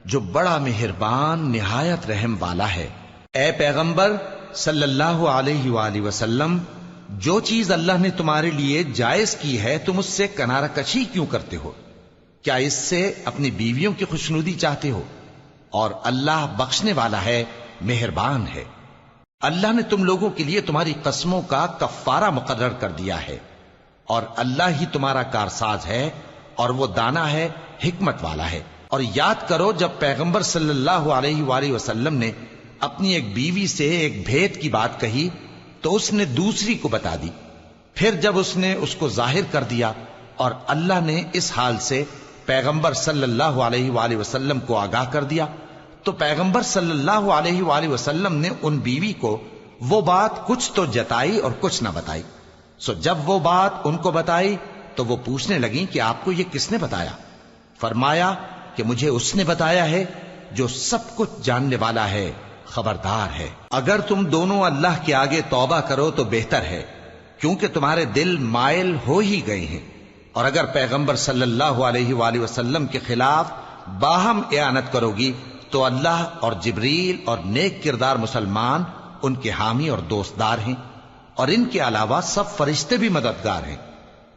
جو بڑا مہربان نہایت رحم والا ہے۔ اے پیغمبر صلی اللہ علیہ وآلہ وسلم، جو چیز اللہ نے تمہارے لیے جائز کی ہے تم اس سے کنارہ کشی کیوں کرتے ہو؟ کیا اس سے اپنی بیویوں کی خوشنودی چاہتے ہو؟ اور اللہ بخشنے والا ہے، مہربان ہے۔ اللہ نے تم لوگوں کے لیے تمہاری قسموں کا کفارہ مقرر کر دیا ہے، اور اللہ ہی تمہارا کارساز ہے، اور وہ دانا ہے، حکمت والا ہے۔ اور یاد کرو جب پیغمبر صلی اللہ علیہ وآلہ وسلم نے اپنی ایک بیوی سے ایک بھید کی بات کہی تو اس نے دوسری کو بتا دی، پھر جب اس نے اس کو ظاہر کر دیا اور اللہ نے اس حال سے پیغمبر صلی اللہ علیہ وآلہ وسلم کو آگاہ کر دیا تو پیغمبر صلی اللہ علیہ وآلہ وسلم نے ان بیوی کو وہ بات کچھ تو جتائی اور کچھ نہ بتائی۔ سو جب وہ بات ان کو بتائی تو وہ پوچھنے لگیں کہ آپ کو یہ کس نے بتایا؟ فرمایا کہ مجھے اس نے بتایا ہے جو سب کچھ جاننے والا ہے، خبردار ہے۔ اگر تم دونوں اللہ کے آگے توبہ کرو تو بہتر ہے، کیونکہ تمہارے دل مائل ہو ہی گئے ہیں، اور اگر پیغمبر صلی اللہ علیہ وآلہ وسلم کے خلاف باہم اعانت کرو گی تو اللہ اور جبریل اور نیک کردار مسلمان ان کے حامی اور دوستدار ہیں، اور ان کے علاوہ سب فرشتے بھی مددگار ہیں۔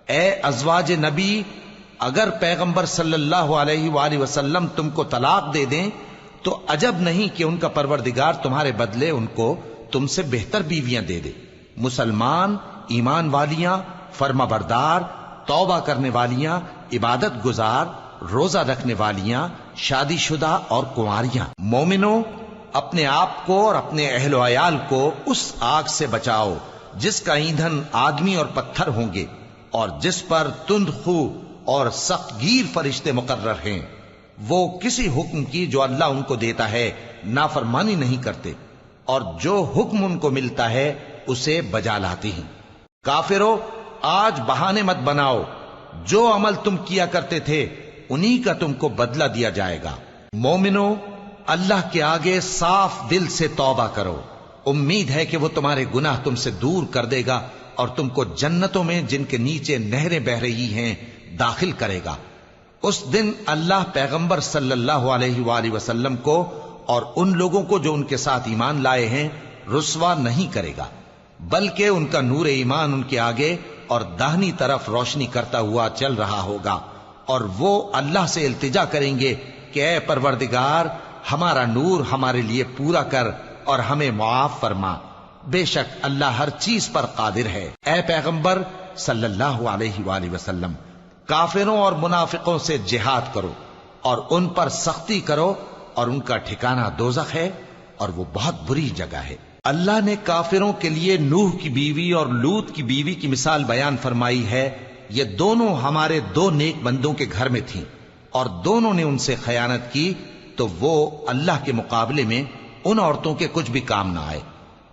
اے ازواج نبی، اگر پیغمبر صلی اللہ علیہ وآلہ وسلم تم کو طلاق دے دیں تو عجب نہیں کہ ان کا پروردگار تمہارے بدلے ان کو تم سے بہتر بیویاں دے دے، مسلمان، ایمان والیاں، فرما بردار، توبہ کرنے والیاں، عبادت گزار، روزہ رکھنے والیاں، شادی شدہ اور کنواریاں۔ مومنوں، اپنے آپ کو اور اپنے اہل و عیال کو اس آگ سے بچاؤ جس کا ایندھن آدمی اور پتھر ہوں گے، اور جس پر تند خو اور سخت گیر فرشتے مقرر ہیں۔ وہ کسی حکم کی جو اللہ ان کو دیتا ہے نافرمانی نہیں کرتے، اور جو حکم ان کو ملتا ہے اسے بجا لاتے ہیں۔ کافرو، آج بہانے مت بناؤ، جو عمل تم کیا کرتے تھے انہی کا تم کو بدلہ دیا جائے گا۔ مومنو، اللہ کے آگے صاف دل سے توبہ کرو، امید ہے کہ وہ تمہارے گناہ تم سے دور کر دے گا اور تم کو جنتوں میں جن کے نیچے نہریں بہ رہی ہیں داخل کرے گا۔ اس دن اللہ پیغمبر صلی اللہ علیہ وآلہ وسلم کو اور ان لوگوں کو جو ان کے ساتھ ایمان لائے ہیں رسوا نہیں کرے گا، بلکہ ان کا نور ایمان ان کے آگے اور داہنی طرف روشنی کرتا ہوا چل رہا ہوگا، اور وہ اللہ سے التجا کریں گے کہ اے پروردگار، ہمارا نور ہمارے لیے پورا کر اور ہمیں معاف فرما، بے شک اللہ ہر چیز پر قادر ہے۔ اے پیغمبر صلی اللہ علیہ وآلہ وسلم، کافروں اور منافقوں سے جہاد کرو اور ان پر سختی کرو، اور ان کا ٹھکانہ دوزخ ہے اور وہ بہت بری جگہ ہے۔ اللہ نے کافروں کے لیے نوح کی بیوی اور لوط کی بیوی کی مثال بیان فرمائی ہے۔ یہ دونوں ہمارے دو نیک بندوں کے گھر میں تھیں، اور دونوں نے ان سے خیانت کی تو وہ اللہ کے مقابلے میں ان عورتوں کے کچھ بھی کام نہ آئے،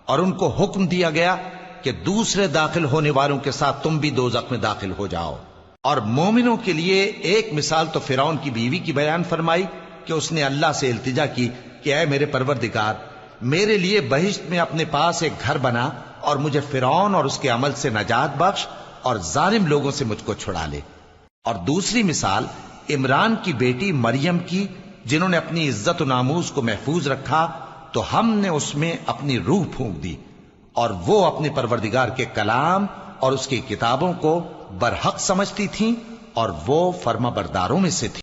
اور ان کو حکم دیا گیا کہ دوسرے داخل ہونے والوں کے ساتھ تم بھی دوزخ میں داخل ہو جاؤ۔ اور مومنوں کے لیے ایک مثال تو فرعون کی بیوی کی بیان فرمائی کہ اس نے اللہ سے التجا کی کہ اے میرے پروردگار، میرے لیے بہشت میں اپنے پاس ایک گھر بنا اور مجھے فرعون اور اس کے عمل سے نجات بخش اور ظالم لوگوں سے مجھ کو چھڑا لے۔ اور دوسری مثال عمران کی بیٹی مریم کی، جنہوں نے اپنی عزت و ناموس کو محفوظ رکھا تو ہم نے اس میں اپنی روح پھونک دی، اور وہ اپنے پروردگار کے کلام اور اس کی کتابوں کو برحق سمجھتی تھیں، اور وہ فرما برداروں میں سے تھی۔